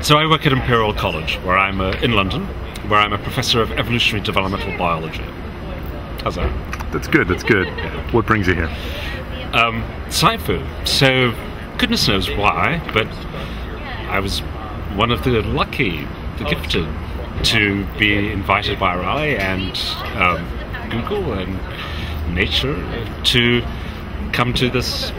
So I work at Imperial College, where I'm in London, where I'm a professor of evolutionary developmental biology. How's that? That's good, that's good. Yeah. What brings you here? Sci-fi. So, goodness knows why, but I was one of the lucky, the gifted, to be invited by Raleigh and Google and Nature to come to this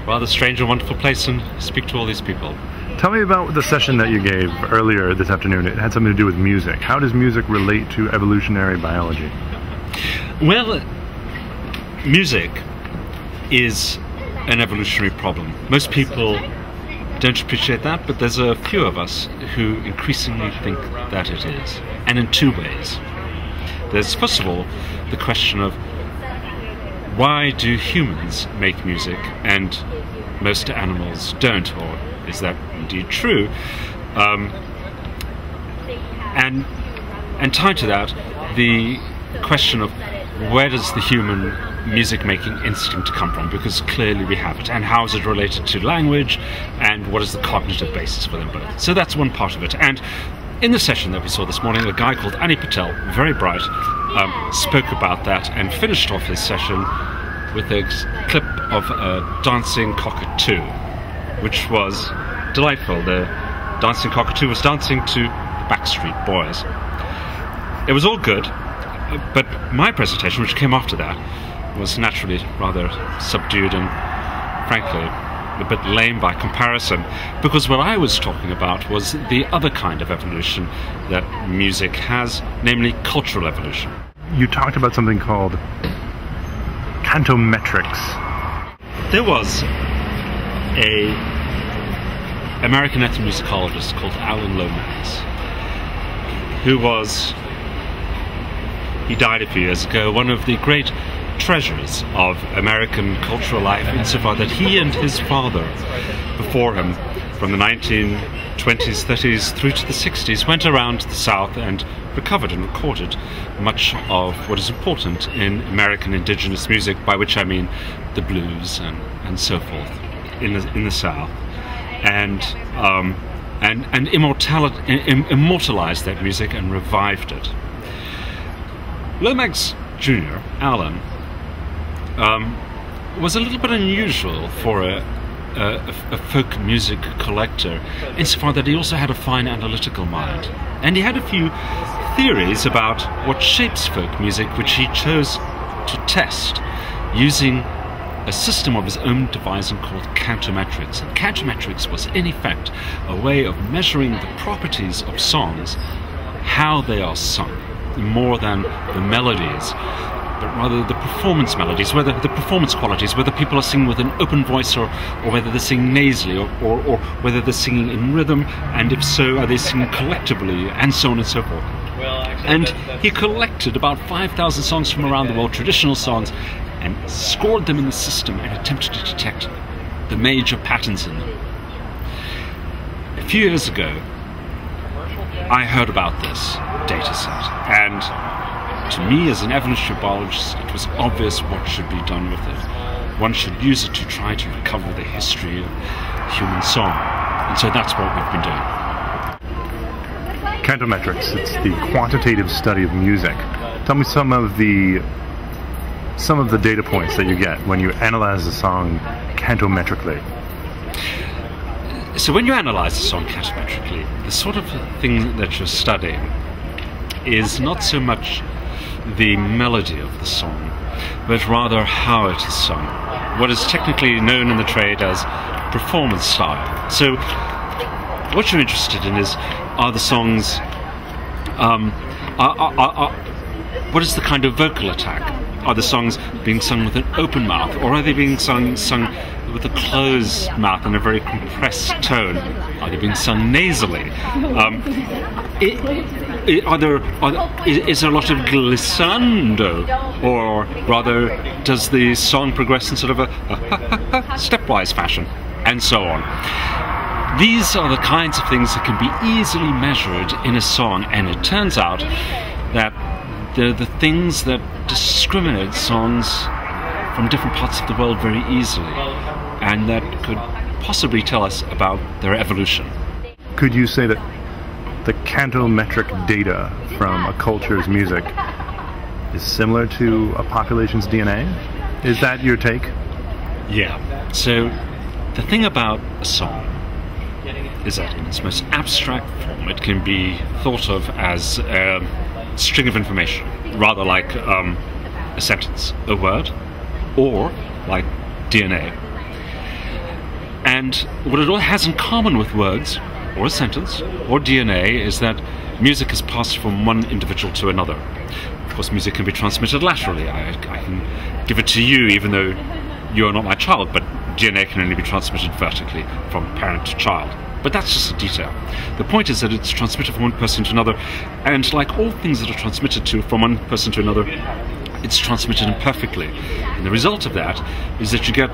rather strange and wonderful place and speak to all these people. Tell me about the session that you gave earlier this afternoon. It had something to do with music. How does music relate to evolutionary biology? Well, music is an evolutionary problem. Most people don't appreciate that, but there's a few of us who increasingly think that it is. And in two ways. There's, first of all, the question of why do humans make music and most animals don't, or is that indeed true? And tied to that, the question of where does the human music-making instinct come from, because clearly we have it, and how is it related to language, and what is the cognitive basis for them both. So that's one part of it. And in the session that we saw this morning, a guy called Ani Patel, very bright, spoke about that and finished off his session with a clip of a dancing cockatoo, which was delightful. The dancing cockatoo was dancing to the Backstreet Boys. It was all good, but my presentation, which came after that, was naturally rather subdued and, frankly, a bit lame by comparison, because what I was talking about was the other kind of evolution that music has, namely cultural evolution. You talked about something called Cantometrics. There was an American ethnomusicologist called Alan Lomax, who was, he died a few years ago, one of the great treasures of American cultural life, insofar that he and his father before him, from the 1920s, 30s through to the 60s, went around the South and recovered and recorded much of what is important in American indigenous music, by which I mean the blues and so forth in the South, and immortalized that music and revived it. Lomax Jr., Alan, was a little bit unusual for a folk music collector, insofar that he also had a fine analytical mind. And he had a few theories about what shapes folk music, which he chose to test using a system of his own devising called Cantometrics. And Cantometrics was, in effect, a way of measuring the properties of songs, how they are sung, more than the melodies, but rather the performance melodies, whether the performance qualities, whether people are singing with an open voice or whether they're singing nasally, or whether they're singing in rhythm, and if so, are they singing collectively, and so on and so forth. And he collected about 5,000 songs from around the world, traditional songs, and scored them in the system and attempted to detect the major patterns in them. A few years ago, I heard about this data set, and to me, as an evolutionary biologist, it was obvious what should be done with it. One should use it to try to recover the history of human song. And so that's what we've been doing. Cantometrics, it's the quantitative study of music. Tell me some of the data points that you get when you analyze a song cantometrically. So when you analyze a song cantometrically, the sort of thing that you're studying is not so much the melody of the song, but rather how it is sung, what is technically known in the trade as performance style. So what you're interested in is, are the songs, what is the kind of vocal attack? Are the songs being sung with an open mouth, or are they being sung with a closed mouth in a very compressed tone? Are they being sung nasally? Is there a lot of glissando, or rather does the song progress in sort of a stepwise fashion, and so on? These are the kinds of things that can be easily measured in a song, and it turns out that they're the things that discriminate songs from different parts of the world very easily, and that could possibly tell us about their evolution. could you say that the cantometric data from a culture's music is similar to a population's DNA? Is that your take? Yeah. So the thing about a song is that in its most abstract form it can be thought of as a string of information, rather like a sentence, a word, or like DNA. And what it all has in common with words, or a sentence, or DNA, is that music is passed from one individual to another. Of course, music can be transmitted laterally. I can give it to you even though you're not my child, but DNA can only be transmitted vertically from parent to child. But that's just a detail. The point is that it's transmitted from one person to another, and like all things that are transmitted from one person to another, it's transmitted imperfectly. And the result of that is that you get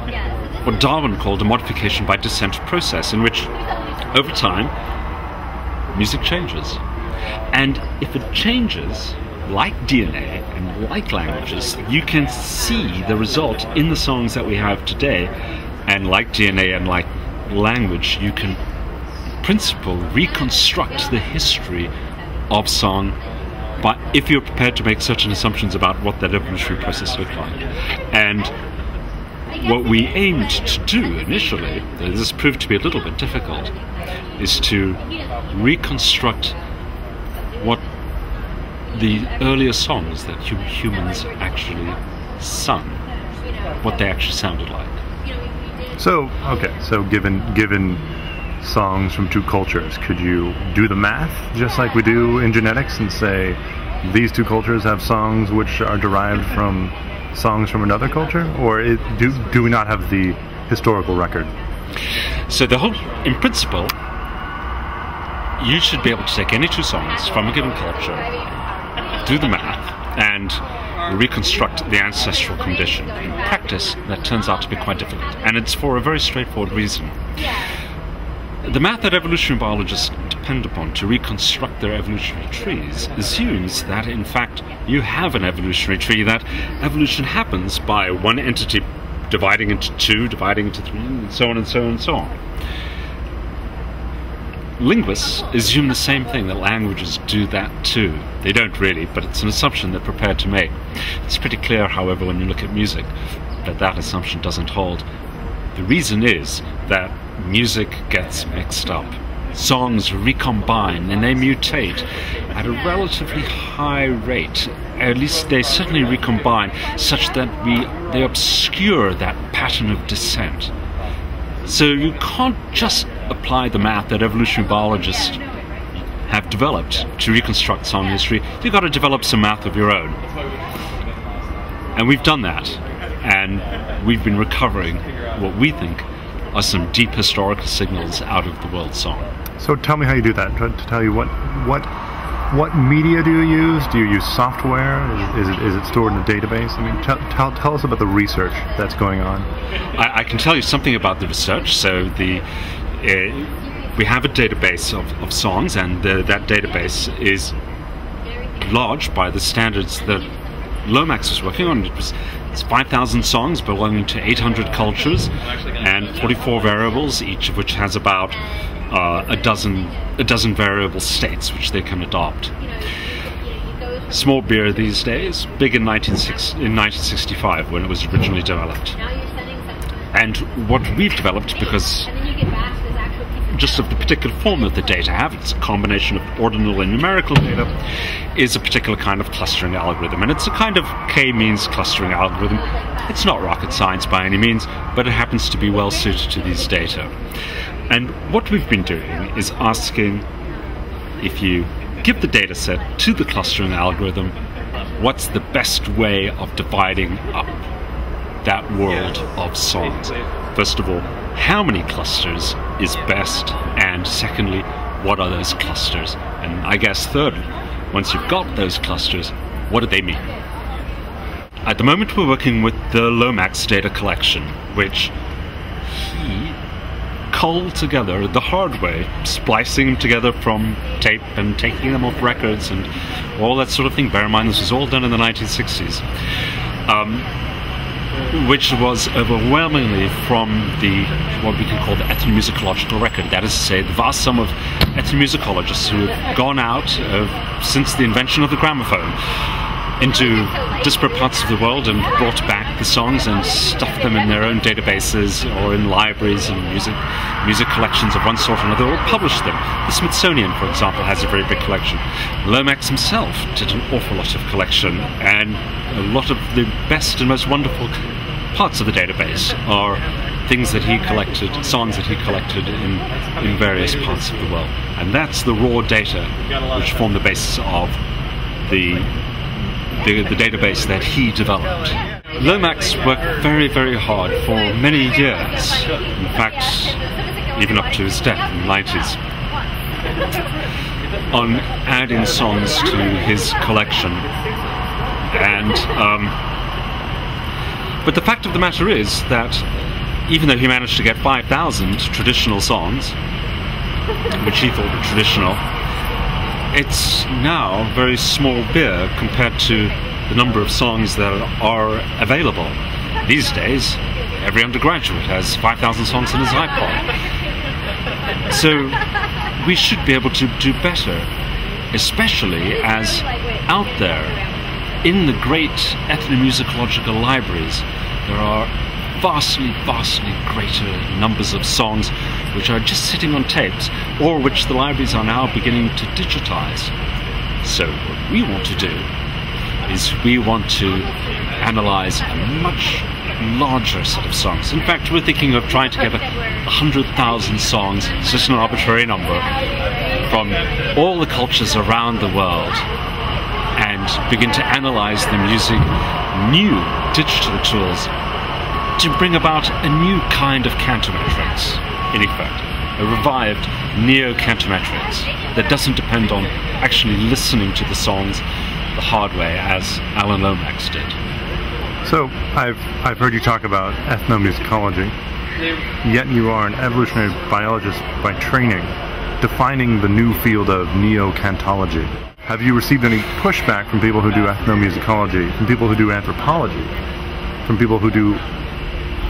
what Darwin called a modification by descent process, in which, over time, music changes. And if it changes, like DNA and like languages, you can see the result in the songs that we have today. And like DNA and like language, you can, in principle, reconstruct the history of song, but if you're prepared to make certain assumptions about what that evolutionary process looked like. And what we aimed to do initially, this proved to be a little bit difficult, is to reconstruct what the earlier songs that humans actually sung, what they actually sounded like. So, okay, so given songs from two cultures, could you do the math just like we do in genetics and say these two cultures have songs which are derived from songs from another culture, or do we not have the historical record? So in principle, you should be able to take any two songs from a given culture, do the math, and reconstruct the ancestral condition. In practice, that turns out to be quite difficult, and it's for a very straightforward reason. The math that evolutionary biologists depend upon to reconstruct their evolutionary trees assumes that, in fact, you have an evolutionary tree, that evolution happens by one entity dividing into two, dividing into three, and so on and so on and so on. Linguists assume the same thing, that languages do that too. They don't really, but it's an assumption they're prepared to make. It's pretty clear, however, when you look at music, that that assumption doesn't hold. The reason is that music gets mixed up. Songs recombine and they mutate at a relatively high rate. At least they certainly recombine such that they obscure that pattern of descent. So you can't just apply the math that evolutionary biologists have developed to reconstruct song history. You've got to develop some math of your own. And we've done that. And we've been recovering what we think are some deep historical signals out of the world song. So tell me how you do that. To tell you what media do you use? Do you use software? Is it stored in a database? I mean, tell us about the research that's going on. I can tell you something about the research. So we have a database of songs, and that database is large by the standards that Lomax was working on. It's 5,000 songs belonging to 800 cultures and 44 variables, each of which has about a dozen variable states which they can adopt. Small beer these days, big in 1965 when it was originally developed. And what we've developed, because just of the particular form that the data have, it's a combination of ordinal and numerical data, is a particular kind of clustering algorithm. And it's a kind of k-means clustering algorithm. It's not rocket science by any means, but it happens to be well suited to these data. And what we've been doing is asking, if you give the data set to the clustering algorithm, what's the best way of dividing up that world of songs? First of all, how many clusters is best? And secondly, what are those clusters? And I guess thirdly, once you've got those clusters, what do they mean? At the moment we're working with the Lomax data collection, which he culled together the hard way, splicing them together from tape and taking them off records and all that sort of thing. Bear in mind, this was all done in the 1960s. which was overwhelmingly from what we can call the ethnomusicological record. That is to say, the vast sum of ethnomusicologists who have gone out since the invention of the gramophone into disparate parts of the world and brought back the songs and stuffed them in their own databases or in libraries and music collections of one sort or another, or published them. The Smithsonian, for example, has a very big collection. Lomax himself did an awful lot of collection, and a lot of the best and most wonderful parts of the database are things that he collected, songs that he collected in various parts of the world. And that's the raw data which form the basis of the database that he developed. Lomax worked very, very hard for many years, in fact, even up to his death in the 90s, on adding songs to his collection. And but the fact of the matter is that even though he managed to get 5,000 traditional songs, which he thought were traditional, it's now very small beer compared to the number of songs that are available. These days, every undergraduate has 5,000 songs in his iPod. So we should be able to do better, especially as out there in the great ethnomusicological libraries there are vastly, vastly greater numbers of songs which are just sitting on tapes, or which the libraries are now beginning to digitize. So what we want to do is we want to analyze a much larger set of songs. In fact, we're thinking of trying to get 100,000 songs, it's just an arbitrary number, from all the cultures around the world, and begin to analyze them using new digital tools to bring about a new kind of cantometrics, in effect, a revived neo-cantometrics that doesn't depend on actually listening to the songs the hard way as Alan Lomax did. So I've heard you talk about ethnomusicology, yet you are an evolutionary biologist by training, defining the new field of neo-cantology. Have you received any pushback from people who do ethnomusicology, from people who do anthropology, from people who do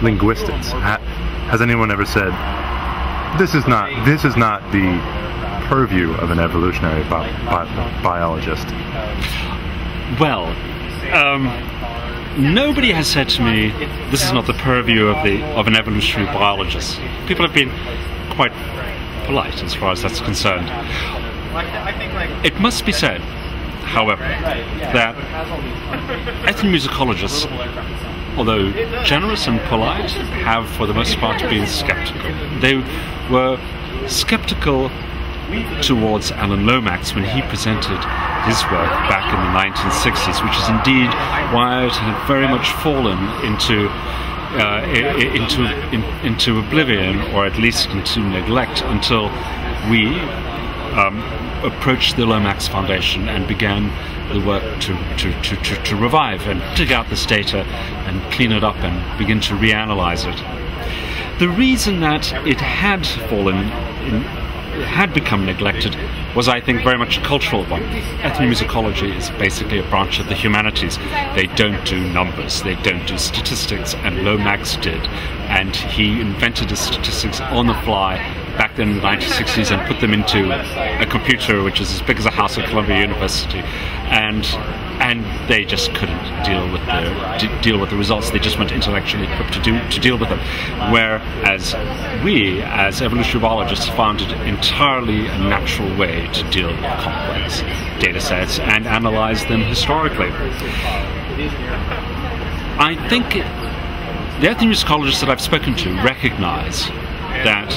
linguistics? Has anyone ever said, this is not the purview of an evolutionary biologist? Well, nobody has said to me, this is not the purview of an evolutionary biologist. People have been quite polite as far as that's concerned. It must be said, however, that ethnomusicologists, although generous and polite, have for the most part been skeptical. They were skeptical towards Alan Lomax when he presented his work back in the 1960s, which is indeed why it had very much fallen into oblivion, or at least into neglect, until we approached the Lomax Foundation and began the work to revive and dig out this data and clean it up and begin to reanalyze it. The reason that it had had become neglected was, I think, very much a cultural one. Ethnomusicology is basically a branch of the humanities. They don't do numbers, they don't do statistics, and Lomax did. And he invented his statistics on the fly back then in the 1960s and put them into a computer which is as big as a house at Columbia University, and they just couldn't deal with the results. They just weren't intellectually equipped to deal with them. Whereas we, as evolutionary biologists, found it entirely a natural way to deal with complex data sets and analyze them historically. I think the ethnomusicologists that I've spoken to recognize that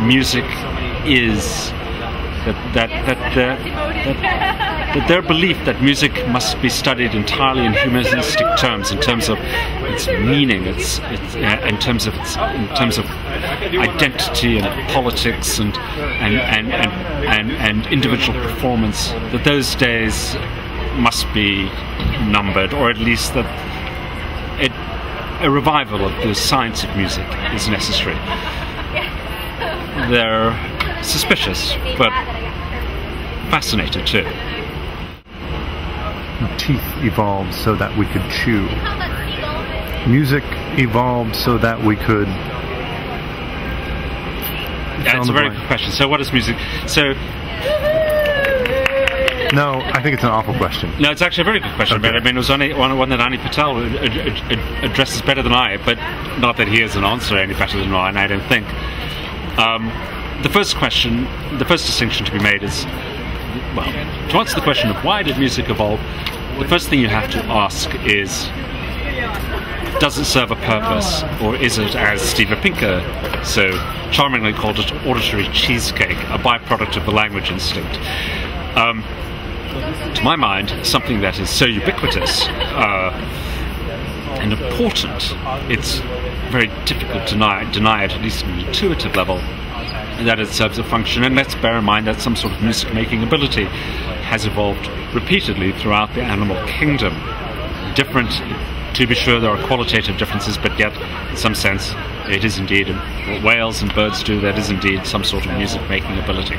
music is that their belief that music must be studied entirely in humanistic terms, in terms of its meaning, in terms of identity and politics and individual performance, that those days must be numbered, or at least that a revival of the science of music is necessary. They're suspicious, but fascinated too. teeth evolved so that we could chew. Music evolved so that we could... Yeah, it's a very good question. So what is music? So... No, I think it's an awful question. No, it's actually a very good question, Okay. but I mean, it was only one that Ani Patel addresses better than I, but not that he has an answer any better than I don't think. The first question, the first distinction to be made is, well, to answer the question of why did music evolve, the first thing you have to ask is, does it serve a purpose, or is it, as Steve Pinker so charmingly called it, auditory cheesecake, a byproduct of the language instinct? To my mind, something that is so ubiquitous and important, it's very difficult to deny it, at least at an intuitive level, that it serves a function. And let's bear in mind that some sort of music-making ability has evolved repeatedly throughout the animal kingdom. Different, to be sure, there are qualitative differences, but yet, in some sense, it is indeed, what whales and birds do, that is indeed some sort of music-making ability.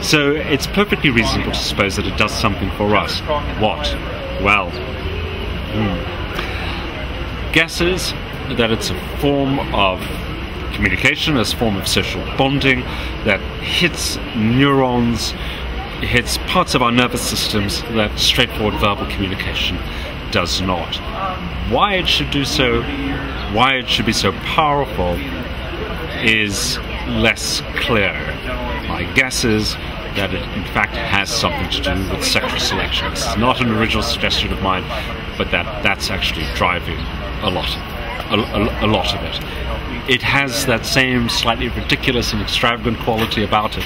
So it's perfectly reasonable to suppose that it does something for us. What? Well, guesses that it's a form of communication, a form of social bonding that hits neurons, hits parts of our nervous systems that straightforward verbal communication does not. Why it should do so, why it should be so powerful, is less clear. My guess is that it in fact has something to do with sexual selection. This is not an original suggestion of mine, but that's actually driving a lot of it. It has that same slightly ridiculous and extravagant quality about it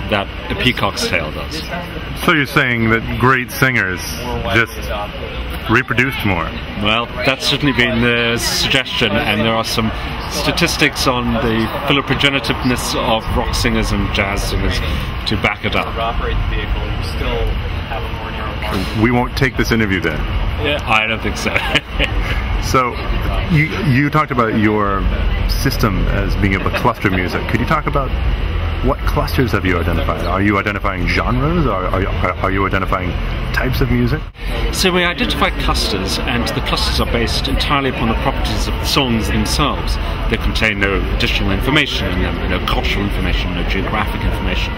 that a peacock's tail does. So you're saying that great singers just reproduced more? Well, that's certainly been the suggestion, and there are some statistics on the philoprogenitiveness of rock singers and jazz singers to back it up. We won't take this interview then? Yeah, I don't think so. So, you talked about your system as being able to cluster music. Could you talk about what clusters have you identified? Are you identifying genres, or are you identifying types of music? So we identify clusters, and the clusters are based entirely upon the properties of the songs themselves. They contain no additional information in them, no cultural information, no geographic information.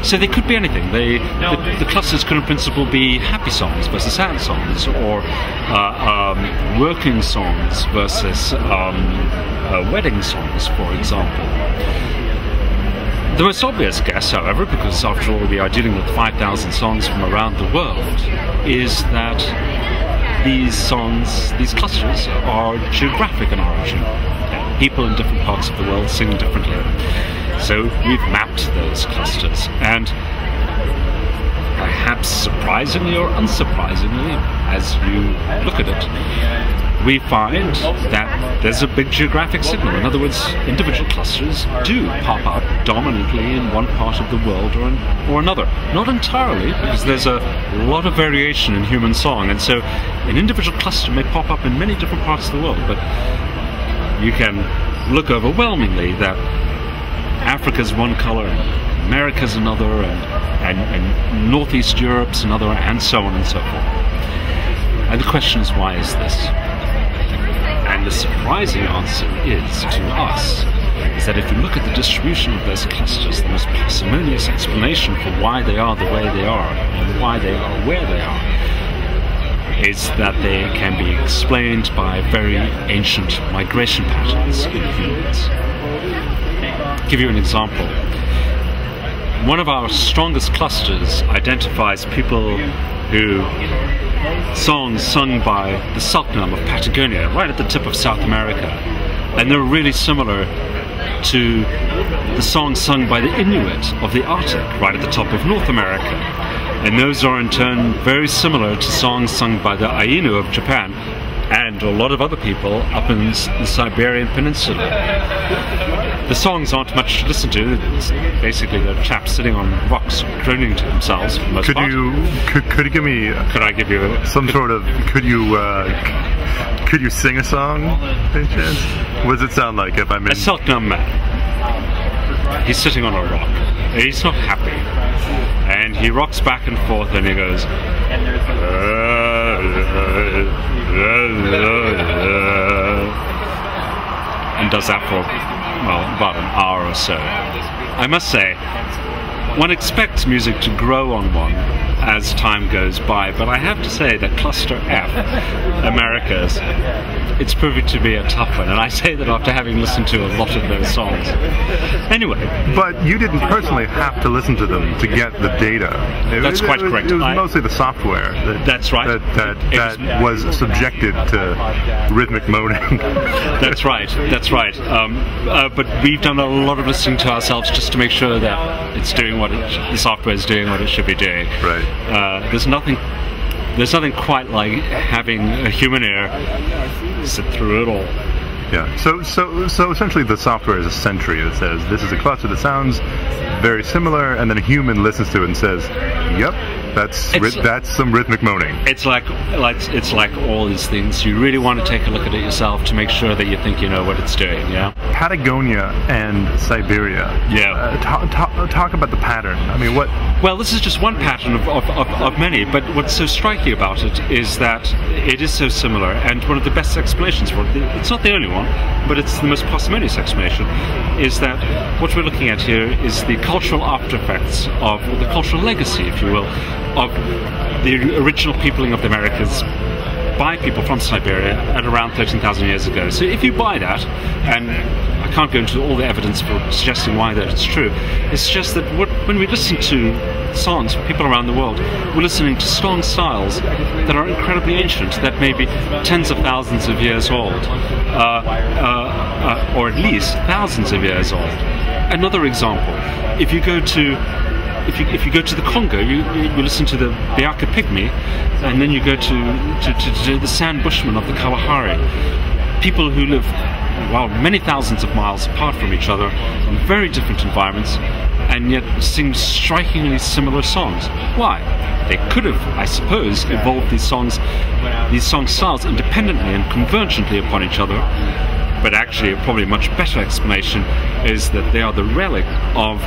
So they could be anything. The clusters could in principle be happy songs versus sad songs, or working songs versus wedding songs, for example. The most obvious guess, however, because after all we are dealing with 5,000 songs from around the world, is that these songs, these clusters, are geographic in origin. People in different parts of the world sing differently. So we've mapped those clusters, and perhaps surprisingly or unsurprisingly, as you look at it, we find that there's a big geographic signal. In other words, individual clusters do pop up dominantly in one part of the world or another. Not entirely, because there's a lot of variation in human song, and so an individual cluster may pop up in many different parts of the world, but you can look overwhelmingly that Africa's one color, and America's another, and Northeast Europe's another, and so on and so forth. And the question is, why is this? And the surprising answer is, to us, is that if you look at the distribution of those clusters, the most parsimonious explanation for why they are the way they are, and why they are where they are, is that they can be explained by very ancient migration patterns in humans. I'll give you an example. One of our strongest clusters identifies people who songs sung by the Selknam of Patagonia, right at the tip of South America, and they're really similar to the songs sung by the Inuit of the Arctic, right at the top of North America, and those are in turn very similar to songs sung by the Ainu of Japan and a lot of other people up in the Siberian Peninsula. The songs aren't much to listen to. It's basically the chaps sitting on rocks groaning to themselves for the most part. Could you give me? Could I give you some sort of? Could you sing a song, by chance? What does it sound like if I'm in? A Selknam man. He's sitting on a rock. He's not happy, and he rocks back and forth, and he goes. and does that for, well, about an hour or so. I must say, one expects music to grow on one as time goes by, but I have to say that Cluster F, Americas, it's proving to be a tough one, and I say that after having listened to a lot of those songs. Anyway. But you didn't personally have to listen to them to get the data. That's quite correct. It was mostly the software that's right. that was subjected to rhythmic moaning. That's right. But we've done a lot of listening to ourselves just to make sure that it's doing what the software is doing what it should be doing. Right. There's nothing quite like having a human ear sit through it all. Yeah. So essentially, the software is a sentry that says this is a cluster that sounds very similar, and then a human listens to it and says, "Yep, that's some rhythmic moaning." It's like all these things. You really want to take a look at it yourself to make sure that you think you know what it's doing. Yeah. Patagonia and Siberia. Yeah. Talk about the pattern. I mean, what? Well, this is just one pattern of many. But what's so striking about it is that it is so similar, and one of the best explanations for it. It's not the only one, but it's the most parsimonious explanation. Is that what we're looking at here is the cultural after effects of, or the cultural legacy, if you will, of the original peopling of the Americas by people from Siberia at around 13,000 years ago. So if you buy that, and I can't go into all the evidence for suggesting why that it's true, it's just that when we listen to songs from people around the world, we're listening to song styles that are incredibly ancient, that may be tens of thousands of years old, or at least thousands of years old. Another example, if you go to the Congo, you listen to the Biaka Pygmy, and then you go to the San Bushmen of the Kalahari, people who live, well, many thousands of miles apart from each other in very different environments, and yet sing strikingly similar songs. Why? They could have, I suppose, evolved these song styles independently and convergently upon each other. But actually, probably a much better explanation is that they are the relic of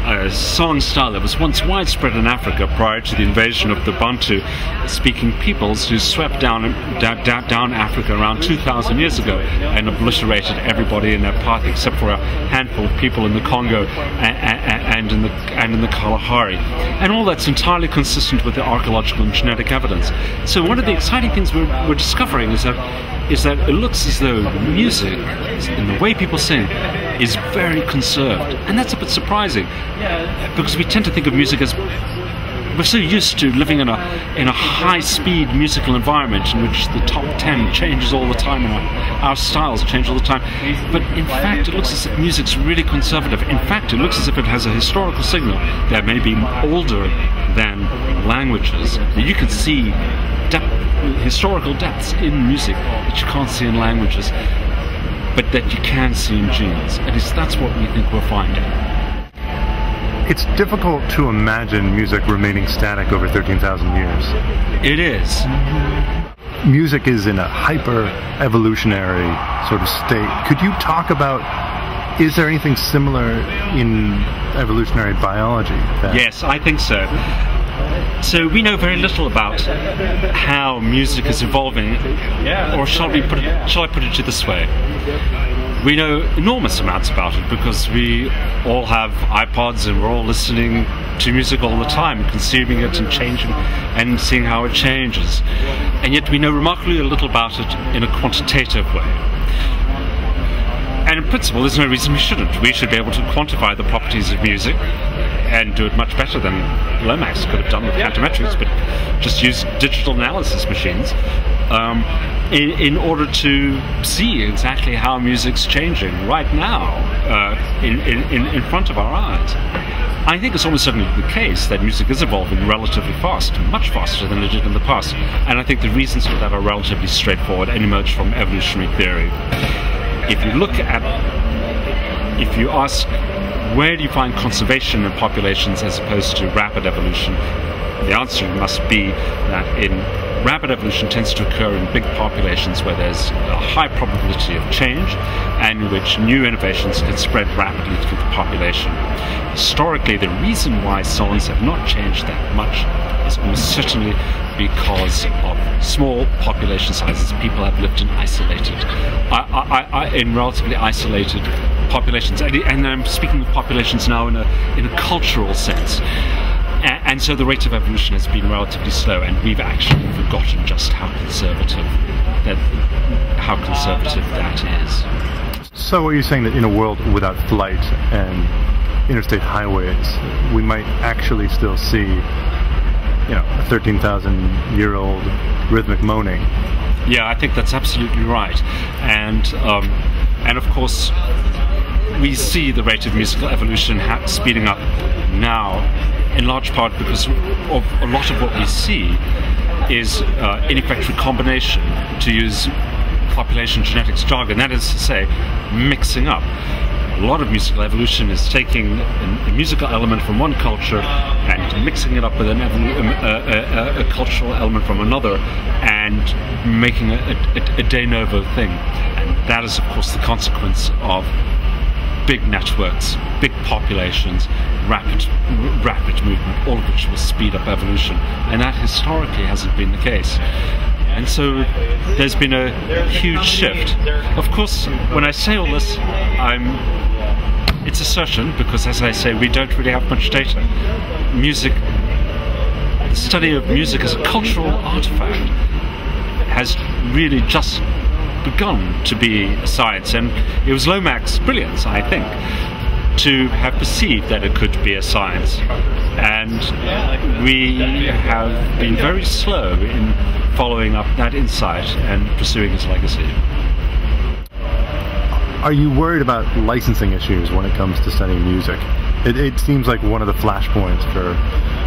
a song style that was once widespread in Africa prior to the invasion of the Bantu-speaking peoples who swept down Africa around 2,000 years ago and obliterated everybody in their path except for a handful of people in the Congo and in the Kalahari. And all that's entirely consistent with the archaeological and genetic evidence. So one of the exciting things we're discovering is that it looks as though music and the way people sing is very conserved, and that's a bit surprising because we tend to think of music as we're so used to living in a high-speed musical environment in which the top 10 changes all the time and our styles change all the time. But in fact, it looks as if music's really conservative. In fact, it looks as if it has a historical signal that may be older than languages. You can see historical depths in music that you can't see in languages, but that you can see in genes. At least that's what we think we're finding. It's difficult to imagine music remaining static over 13,000 years. It is. Music is in a hyper-evolutionary sort of state. Could you talk about, is there anything similar in evolutionary biology? Yes, I think so. So we know very little about how music is evolving, or shall I put it this way? We know enormous amounts about it because we all have iPods and we're all listening to music all the time, consuming it and changing and seeing how it changes. And yet we know remarkably little about it in a quantitative way. And in principle, there's no reason we shouldn't. We should be able to quantify the properties of music and do it much better than Lomax could have done with Cantometrics, but just use digital analysis machines in order to see exactly how music's changing right now in front of our eyes. I think it's almost certainly the case that music is evolving relatively fast, much faster than it did in the past. And I think the reasons for that are relatively straightforward and emerge from evolutionary theory. If you ask, where do you find conservation in populations as opposed to rapid evolution? The answer must be that in rapid evolution tends to occur in big populations where there's a high probability of change and in which new innovations can spread rapidly through the population. Historically, the reason why songs have not changed that much is almost certainly because of small population sizes. People have lived in in relatively isolated populations, and I'm speaking of populations now in a cultural sense. And so the rate of evolution has been relatively slow, and we've actually forgotten just how conservative that is. So are you saying that in a world without flight and interstate highways, we might actually still see, a 13,000-year-old rhythmic moaning? Yeah, I think that's absolutely right. And of course, we see the rate of musical evolution speeding up now, in large part because of a lot of what we see is in effect recombination, to use population genetics jargon. That is to say, mixing up. A lot of musical evolution is taking a musical element from one culture and mixing it up with a cultural element from another and making a de novo thing. And that is, of course, the consequence of big networks, big populations, rapid movement, all of which will speed up evolution. And that historically hasn't been the case. And so there's been a huge shift. Of course, when I say all this, it's assertion, because as I say, we don't really have much data. The study of music as a cultural artifact has really just begun to be a science, and it was Lomax's brilliance, I think, to have perceived that it could be a science. And we have been very slow in following up that insight and pursuing his legacy. Are you worried about licensing issues when it comes to studying music? It seems like one of the flashpoints for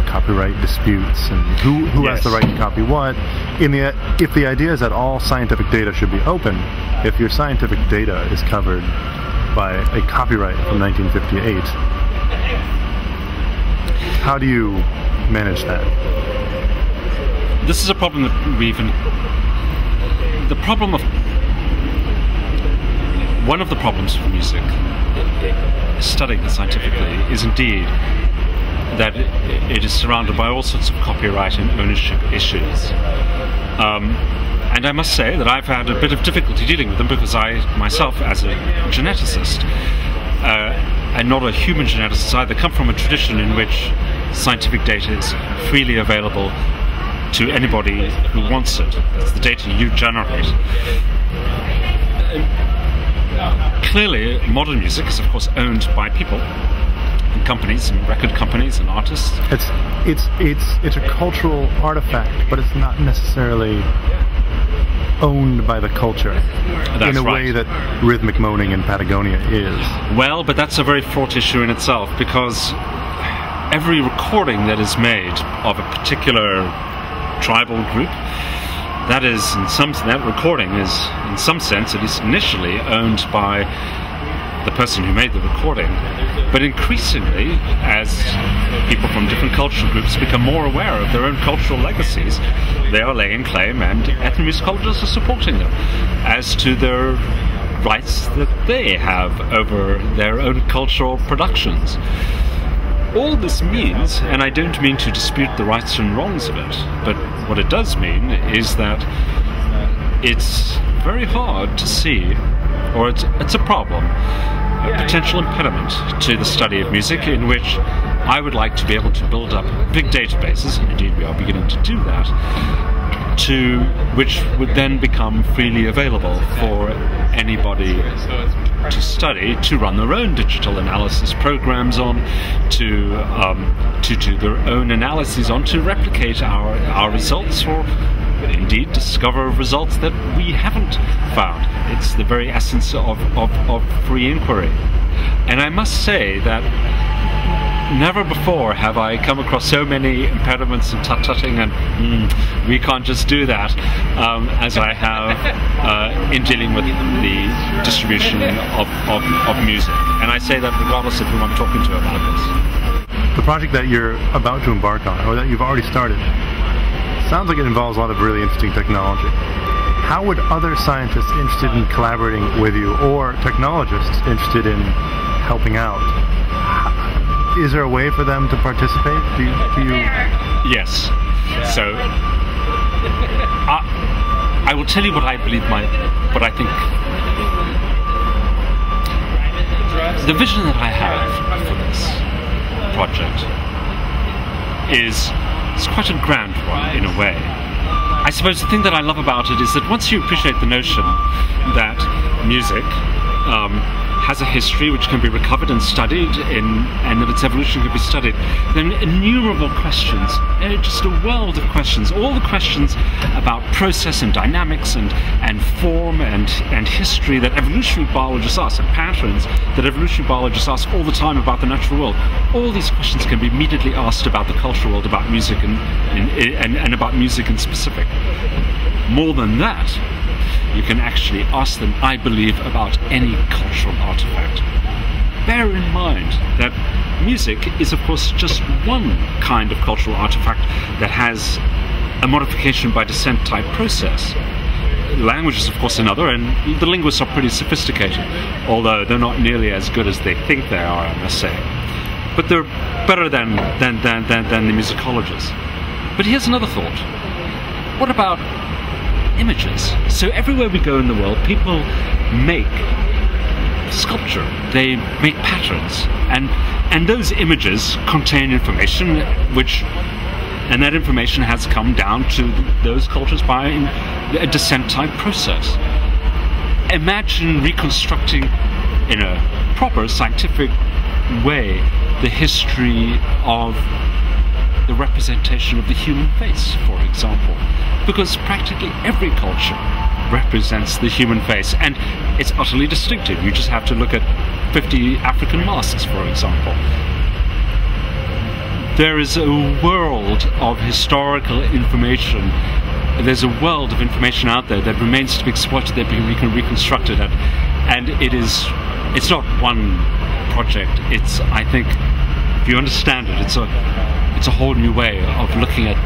copyright disputes and who has the right to copy what. If the idea is that all scientific data should be open, if your scientific data is covered by a copyright from 1958, how do you manage that? This is a problem that one of the problems for music, studying it scientifically, is indeed that it is surrounded by all sorts of copyright and ownership issues. And I must say that I've had a bit of difficulty dealing with them, because I myself, as a geneticist, and not a human geneticist either, come from a tradition in which scientific data is freely available to anybody who wants it. It's the data you generate. Clearly, modern music is of course owned by people and companies, and record companies and artists. It's a cultural artifact, but it's not necessarily owned by the culture in a way that rhythmic moaning in Patagonia is. Well, but that's a very fraught issue in itself, because every recording that is made of a particular tribal group, that recording is, in some sense, at least initially, owned by the person who made the recording. But increasingly, as people from different cultural groups become more aware of their own cultural legacies, they are laying claim, and ethnomusicologists are supporting them as to their rights that they have over their own cultural productions. All this means, and I don't mean to dispute the rights and wrongs of it, but what it does mean is that it's very hard to see, or it's a problem, a potential impediment to the study of music, in which I would like to be able to build up big databases, and indeed we are beginning to do that, which would then become freely available for anybody to study, to run their own digital analysis programs on, to do their own analyses on, to replicate our results, or indeed discover results that we haven't found. It's the very essence of free inquiry. And I must say that never before have I come across so many impediments and tut-tutting and we can't just do that as I have in dealing with the distribution of music. And I say that regardless of who I'm talking to about this. The project that you're about to embark on, or that you've already started, sounds like it involves a lot of really interesting technology. How would other scientists interested in collaborating with you, or technologists interested in helping out, is there a way for them to participate? Do you... Yes. So I will tell you what I believe what I think. The vision that I have for this project is quite a grand one in a way. I suppose the thing that I love about it is that once you appreciate the notion that music has a history which can be recovered and studied and that its evolution can be studied, then innumerable questions, just a world of questions, all the questions about process and dynamics and form and history that evolutionary biologists ask, and patterns that evolutionary biologists ask all the time about the natural world. All these questions can be immediately asked about the cultural world, about music and about music in specific. More than that, you can actually ask them, I believe, about any cultural artifact. Bear in mind that music is, of course, just one kind of cultural artifact that has a modification by descent type process. Language is, of course, another, and the linguists are pretty sophisticated, although they're not nearly as good as they think they are, I must say. But they're better than the musicologists. But here's another thought. What about images? So everywhere we go in the world, people make sculpture, they make patterns, and those images contain information and that information has come down to those cultures by a descent type process. Imagine reconstructing in a proper scientific way the history of the representation of the human face, for example, because practically every culture represents the human face, and it's utterly distinctive. You just have to look at 50 African masks, for example. There is a world of historical information. There's a world of information out there that remains to be exploited, that can be reconstructed, and it's not one project. It's, I think, if you understand it, it's a whole new way of looking at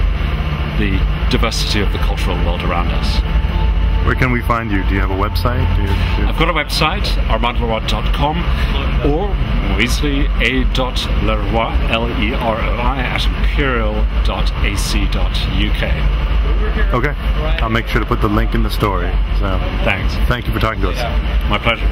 the diversity of the cultural world around us. Where can we find you? Do you have a website? I've got a website, armandleroi.com, or more easily a.leroi, L-E-R-O-I, at imperial.ac.uk. Okay, I'll make sure to put the link in the story. So, thanks. Thank you for talking to us. My pleasure.